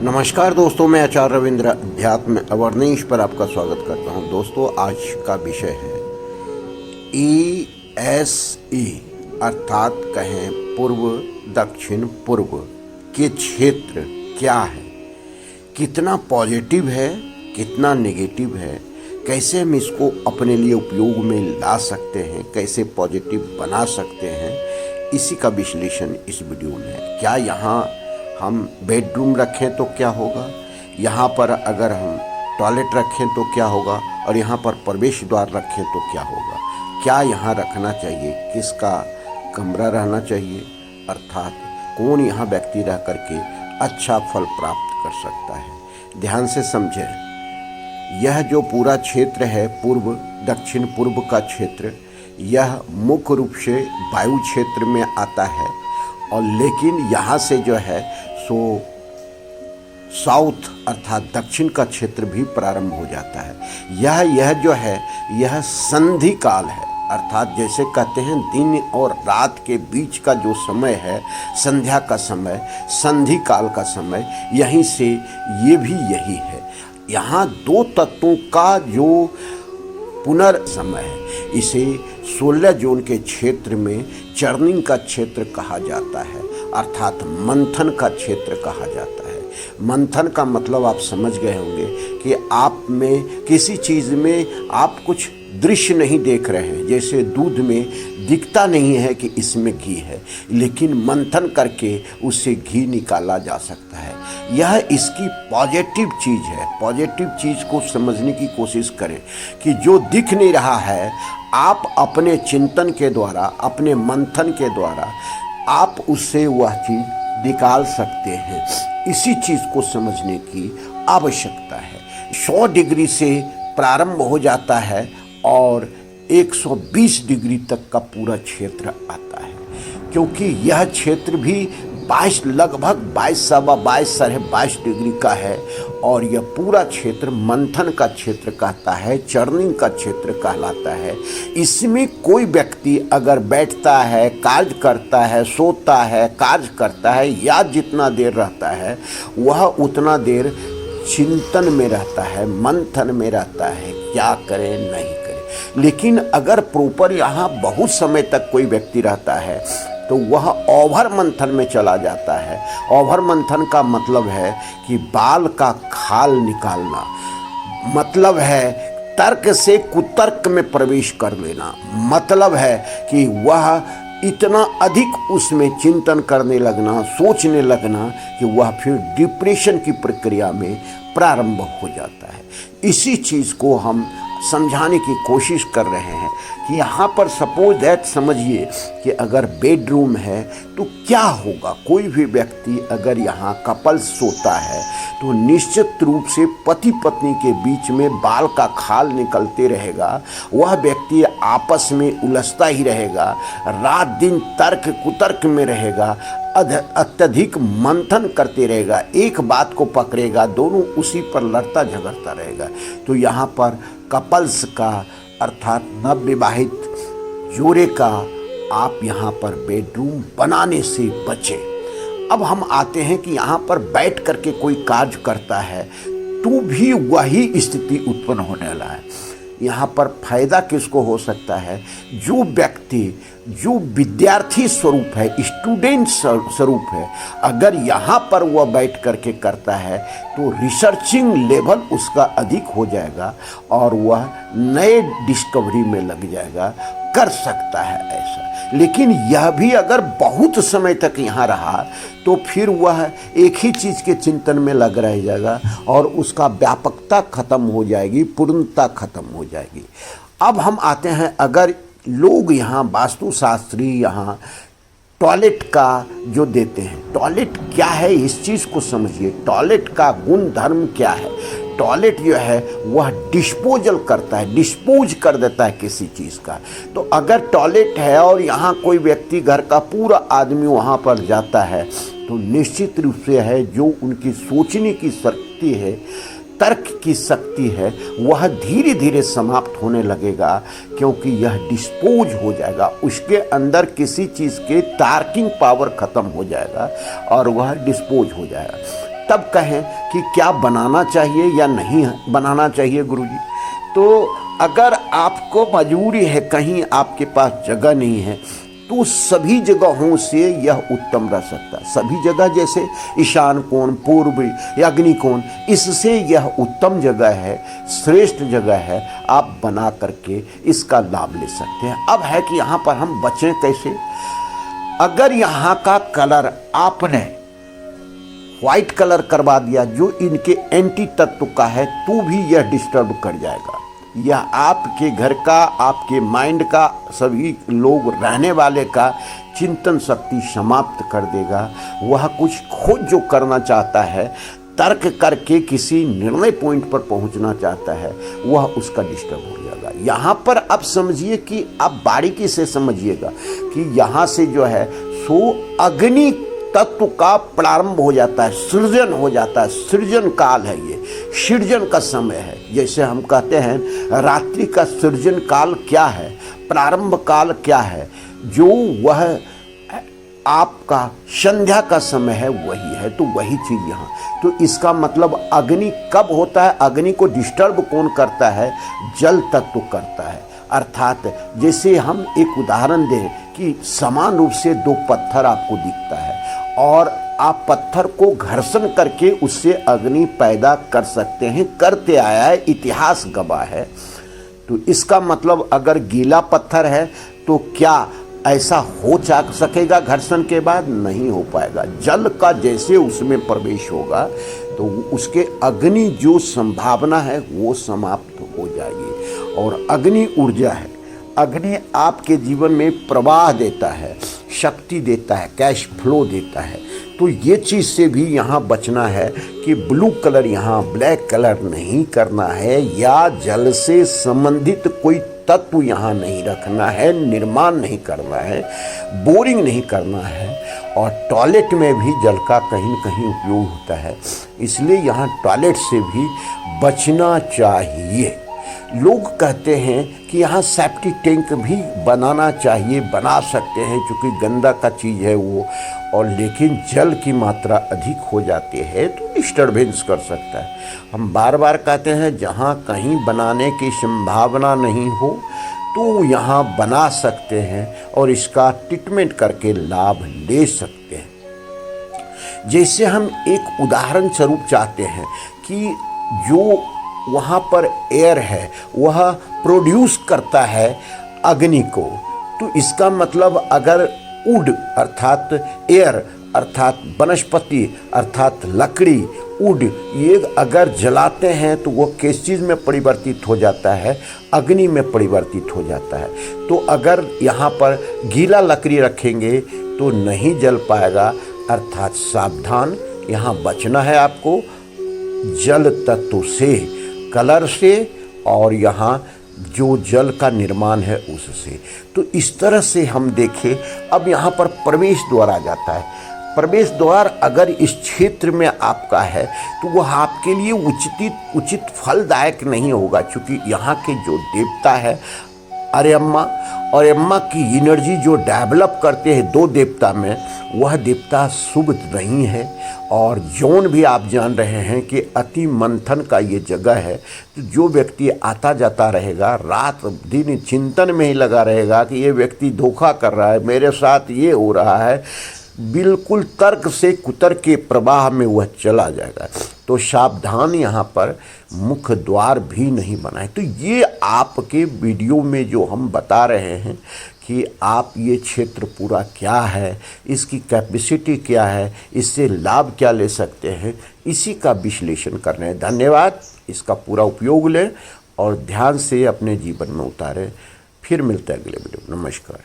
नमस्कार दोस्तों, मैं आचार्य रविंद्र अध्यात्म अवर्नेश पर आपका स्वागत करता हूं। दोस्तों, आज का विषय है ESE अर्थात कहें पूर्व दक्षिण पूर्व के क्षेत्र क्या है, कितना पॉजिटिव है, कितना नेगेटिव है, कैसे हम इसको अपने लिए उपयोग में ला सकते हैं, कैसे पॉजिटिव बना सकते हैं, इसी का विश्लेषण इस वीडियो में है। क्या यहाँ हम बेडरूम रखें तो क्या होगा, यहाँ पर अगर हम टॉयलेट रखें तो क्या होगा, और यहाँ पर प्रवेश द्वार रखें तो क्या होगा, क्या यहाँ रखना चाहिए, किसका कमरा रहना चाहिए, अर्थात कौन यहाँ व्यक्ति रह करके अच्छा फल प्राप्त कर सकता है। ध्यान से समझें, यह जो पूरा क्षेत्र है पूर्व दक्षिण पूर्व का क्षेत्र, यह मुख्य रूप से वायु क्षेत्र में आता है, और लेकिन यहाँ से जो है सो साउथ अर्थात दक्षिण का क्षेत्र भी प्रारंभ हो जाता है। यह जो है यह संधि काल है, अर्थात जैसे कहते हैं दिन और रात के बीच का जो समय है, संध्या का समय, संधि काल का समय, यहीं से ये भी यही है। यहाँ दो तत्वों का जो पुनर्समय है, इसे 16 जोन के क्षेत्र में चर्निंग का क्षेत्र कहा जाता है, अर्थात मंथन का क्षेत्र कहा जाता है। मंथन का मतलब आप समझ गए होंगे कि आप में किसी चीज़ में आप कुछ दृश्य नहीं देख रहे हैं, जैसे दूध में दिखता नहीं है कि इसमें घी है, लेकिन मंथन करके उससे घी निकाला जा सकता है। यह इसकी पॉजिटिव चीज़ है। पॉजिटिव चीज़ को समझने की कोशिश करें कि जो दिख नहीं रहा है, आप अपने चिंतन के द्वारा, अपने मंथन के द्वारा आप उससे वह चीज़ निकाल सकते हैं। इसी चीज़ को समझने की आवश्यकता है। 100 डिग्री से प्रारंभ हो जाता है और 120 डिग्री तक का पूरा क्षेत्र आता है, क्योंकि यह क्षेत्र भी लगभग 22 डिग्री का है, और यह पूरा क्षेत्र मंथन का क्षेत्र कहता है, चर्निंग का क्षेत्र कहलाता है। इसमें कोई व्यक्ति अगर बैठता है, कार्य करता है, सोता है, कार्य करता है, या जितना देर रहता है वह उतना देर चिंतन में रहता है, मंथन में रहता है, क्या करें नहीं करें। लेकिन अगर प्रॉपर यहाँ बहुत समय तक कोई व्यक्ति रहता है तो वह ओवर मंथन में चला जाता है। ओवर मंथन का मतलब है कि बाल का खाल निकालना, मतलब है तर्क से कुतर्क में प्रवेश कर लेना, मतलब है कि वह इतना अधिक उसमें चिंतन करने लगना, सोचने लगना कि वह फिर डिप्रेशन की प्रक्रिया में प्रारंभ हो जाता है। इसी चीज़ को हम समझाने की कोशिश कर रहे हैं कि यहाँ पर सपोज दैट समझिए कि अगर बेडरूम है तो क्या होगा। कोई भी व्यक्ति अगर यहाँ कपल सोता है तो निश्चित रूप से पति पत्नी के बीच में बाल का खाल निकलते रहेगा, वह व्यक्ति आपस में उलझता ही रहेगा, रात दिन तर्क कुतर्क में रहेगा, अत्यधिक मंथन करते रहेगा, एक बात को पकड़ेगा, दोनों उसी पर लड़ता झगड़ता रहेगा। तो यहाँ पर कपल्स का अर्थात नवविवाहित जोड़े का आप यहाँ पर बेडरूम बनाने से बचें। अब हम आते हैं कि यहाँ पर बैठ करके कोई कार्य करता है तो भी वही स्थिति उत्पन्न होने वाला है। यहाँ पर फायदा किसको हो सकता है, जो व्यक्ति जो विद्यार्थी स्वरूप है, स्टूडेंट स्वरूप है, अगर यहाँ पर वह बैठ करके करता है तो रिसर्चिंग लेवल उसका अधिक हो जाएगा और वह नए डिस्कवरी में लग जाएगा, कर सकता है ऐसा। लेकिन यह भी अगर बहुत समय तक यहाँ रहा तो फिर वह एक ही चीज़ के चिंतन में लग रह जाएगा और उसका व्यापकता खत्म हो जाएगी, पूर्णता खत्म हो जाएगी। अब हम आते हैं, अगर लोग यहाँ वास्तुशास्त्री यहाँ टॉयलेट का जो देते हैं, टॉयलेट क्या है इस चीज़ को समझिए। टॉयलेट का गुण धर्म क्या है। टॉयलेट जो है वह डिस्पोजल करता है, डिस्पोज कर देता है किसी चीज़ का। तो अगर टॉयलेट है और यहाँ कोई व्यक्ति घर का पूरा आदमी वहाँ पर जाता है तो निश्चित रूप से है जो उनकी सोचने की शक्ति है, तर्क की शक्ति है, वह धीरे धीरे समाप्त होने लगेगा, क्योंकि यह डिस्पोज हो जाएगा, उसके अंदर किसी चीज़ के तार्किंग पावर खत्म हो जाएगा और वह डिस्पोज हो जाएगा। तब कहें कि क्या बनाना चाहिए या नहीं बनाना चाहिए गुरुजी। तो अगर आपको मजबूरी है, कहीं आपके पास जगह नहीं है, तो सभी जगहों से यह उत्तम रह सकता है। सभी जगह जैसे ईशान कोण, पूर्व या अग्नि कोण, इससे यह उत्तम जगह है, श्रेष्ठ जगह है। आप बना करके इसका लाभ ले सकते हैं। अब है कि यहाँ पर हम बचें कैसे। अगर यहाँ का कलर आपने व्हाइट कलर करवा दिया जो इनके एंटी तत्व का है, तो भी यह डिस्टर्ब कर जाएगा। यह आपके घर का, आपके माइंड का, सभी लोग रहने वाले का चिंतन शक्ति समाप्त कर देगा। वह कुछ खोज जो करना चाहता है, तर्क करके किसी निर्णय पॉइंट पर पहुंचना चाहता है, वह उसका डिस्टर्ब हो जाएगा। यहाँ पर आप समझिए कि आप बारीकी से समझिएगा कि यहाँ से जो है सो अग्नि तत्व का प्रारंभ हो जाता है, सृजन हो जाता है। सृजन काल है, ये सृजन का समय है। जैसे हम कहते हैं रात्रि का सृजन काल क्या है, प्रारंभ काल क्या है, जो वह आपका संध्या का समय है, वही है। तो वही चीज यहाँ, तो इसका मतलब अग्नि कब होता है, अग्नि को डिस्टर्ब कौन करता है, जल तत्व करता है। अर्थात जैसे हम एक उदाहरण दें कि समान रूप से दो पत्थर आपको दिखता है और आप पत्थर को घर्षण करके उससे अग्नि पैदा कर सकते हैं, करते आया है, इतिहास गवाह है। तो इसका मतलब अगर गीला पत्थर है तो क्या ऐसा हो सकेगा घर्षण के बाद? नहीं हो पाएगा। जल का जैसे उसमें प्रवेश होगा तो उसके अग्नि जो संभावना है वो समाप्त हो जाएगी। और अग्नि ऊर्जा है, अग्नि आपके जीवन में प्रवाह देता है, शक्ति देता है, कैश फ्लो देता है। तो ये चीज़ से भी यहाँ बचना है कि ब्लू कलर यहाँ ब्लैक कलर नहीं करना है, या जल से संबंधित कोई तत्व यहाँ नहीं रखना है, निर्माण नहीं करना है, बोरिंग नहीं करना है। और टॉयलेट में भी जल का कहीं न कहीं उपयोग होता है, इसलिए यहाँ टॉयलेट से भी बचना चाहिए। लोग कहते हैं कि यहाँ सेप्टिक टैंक भी बनाना चाहिए, बना सकते हैं क्योंकि गंदा का चीज़ है वो, और लेकिन जल की मात्रा अधिक हो जाती है तो डिस्टर्बेंस कर सकता है। हम बार बार कहते हैं जहाँ कहीं बनाने की संभावना नहीं हो तो यहाँ बना सकते हैं और इसका ट्रीटमेंट करके लाभ ले सकते हैं। जैसे हम एक उदाहरण स्वरूप चाहते हैं कि जो वहाँ पर एयर है वह प्रोड्यूस करता है अग्नि को, तो इसका मतलब अगर वुड अर्थात एयर अर्थात वनस्पति अर्थात लकड़ी, वुड, ये अगर जलाते हैं तो वो किस चीज़ में परिवर्तित हो जाता है, अग्नि में परिवर्तित हो जाता है। तो अगर यहाँ पर गीला लकड़ी रखेंगे तो नहीं जल पाएगा। अर्थात सावधान, यहाँ बचना है आपको जल तत्व से, कलर से, और यहाँ जो जल का निर्माण है उससे। तो इस तरह से हम देखें। अब यहाँ पर प्रवेश द्वार आ जाता है। प्रवेश द्वार अगर इस क्षेत्र में आपका है तो वह आपके लिए उचित फलदायक नहीं होगा, क्योंकि यहाँ के जो देवता है अरेम्मा, और अम्मा की एनर्जी जो डेवलप करते हैं दो देवता में, वह देवता शुभ नहीं है। और जोन भी आप जान रहे हैं कि अति मंथन का ये जगह है। तो जो व्यक्ति आता जाता रहेगा, रात दिन चिंतन में ही लगा रहेगा कि ये व्यक्ति धोखा कर रहा है, मेरे साथ ये हो रहा है, बिल्कुल तर्क से कुतर्क के प्रवाह में वह चला जाएगा। तो सावधान, यहाँ पर मुख्य द्वार भी नहीं बनाए। तो ये आपके वीडियो में जो हम बता रहे हैं कि आप ये क्षेत्र पूरा क्या है, इसकी कैपेसिटी क्या है, इससे लाभ क्या ले सकते हैं, इसी का विश्लेषण कर रहे हैं। धन्यवाद। इसका पूरा उपयोग लें और ध्यान से अपने जीवन में उतारें। फिर मिलते हैं अगले वीडियो। नमस्कार।